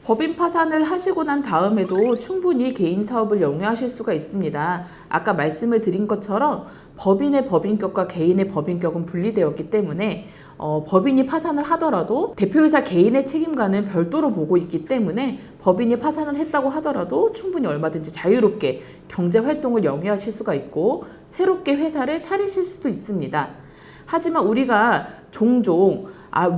법인 파산을 하시고 난 다음에도 충분히 개인 사업을 영위하실 수가 있습니다. 아까 말씀을 드린 것처럼 법인의 법인격과 개인의 법인격은 분리되었기 때문에 법인이 파산을 하더라도 대표이사 개인의 책임과는 별도로 보고 있기 때문에 법인이 파산을 했다고 하더라도 충분히 얼마든지 자유롭게 경제활동을 영위하실 수가 있고 새롭게 회사를 차리실 수도 있습니다. 하지만 우리가 종종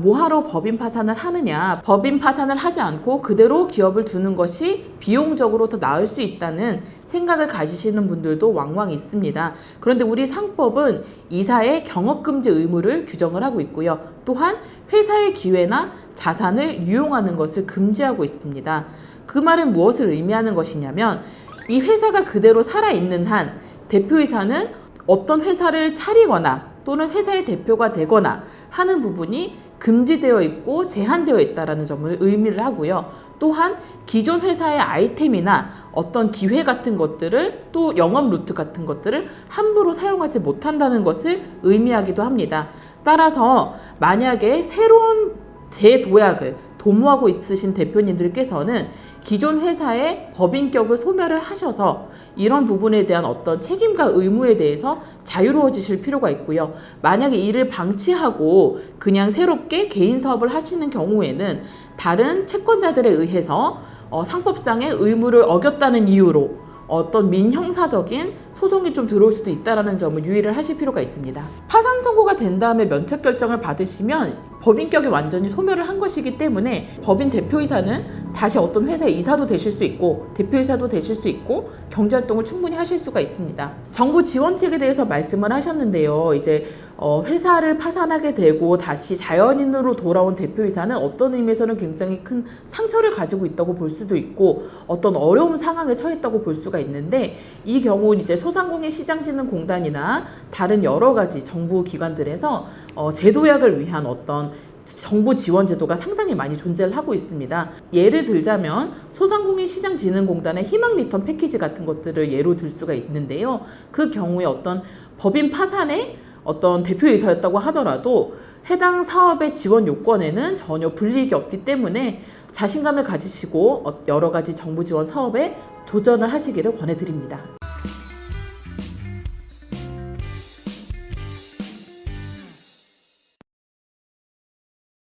뭐하러 법인 파산을 하느냐, 법인 파산을 하지 않고 그대로 기업을 두는 것이 비용적으로 더 나을 수 있다는 생각을 가지시는 분들도 왕왕 있습니다. 그런데 우리 상법은 이사의 경업금지 의무를 규정을 하고 있고요. 또한 회사의 기회나 자산을 유용하는 것을 금지하고 있습니다. 그 말은 무엇을 의미하는 것이냐면 이 회사가 그대로 살아있는 한 대표이사는 어떤 회사를 차리거나 또는 회사의 대표가 되거나 하는 부분이 금지되어 있고 제한되어 있다는 점을 의미를 하고요. 또한 기존 회사의 아이템이나 어떤 기회 같은 것들을 또 영업 루트 같은 것들을 함부로 사용하지 못한다는 것을 의미하기도 합니다. 따라서 만약에 새로운 재도약을 도모하고 있으신 대표님들께서는 기존 회사의 법인격을 소멸을 하셔서 이런 부분에 대한 어떤 책임과 의무에 대해서 자유로워지실 필요가 있고요. 만약에 이를 방치하고 그냥 새롭게 개인 사업을 하시는 경우에는 다른 채권자들에 의해서 상법상의 의무를 어겼다는 이유로 어떤 민형사적인 소송이 좀 들어올 수도 있다는 점을 유의를 하실 필요가 있습니다. 파산 선고가 된 다음에 면책 결정을 받으시면 법인격이 완전히 소멸을 한 것이기 때문에 법인 대표이사는 다시 어떤 회사의 이사도 되실 수 있고 대표이사도 되실 수 있고 경제활동을 충분히 하실 수가 있습니다. 정부 지원책에 대해서 말씀을 하셨는데요. 이제 회사를 파산하게 되고 다시 자연인으로 돌아온 대표이사는 어떤 의미에서는 굉장히 큰 상처를 가지고 있다고 볼 수도 있고 어떤 어려운 상황에 처했다고 볼 수가 있는데 이 경우는 이제 소상공인시장진흥공단이나 다른 여러 가지 정부 기관들에서 재도약을 위한 어떤 정부 지원 제도가 상당히 많이 존재를 하고 있습니다. 예를 들자면 소상공인시장진흥공단의 희망 리턴 패키지 같은 것들을 예로 들 수가 있는데요. 그 경우에 어떤 법인 파산에 어떤 대표이사였다고 하더라도 해당 사업의 지원 요건에는 전혀 불이익이 없기 때문에 자신감을 가지시고 여러 가지 정부 지원 사업에 도전을 하시기를 권해드립니다.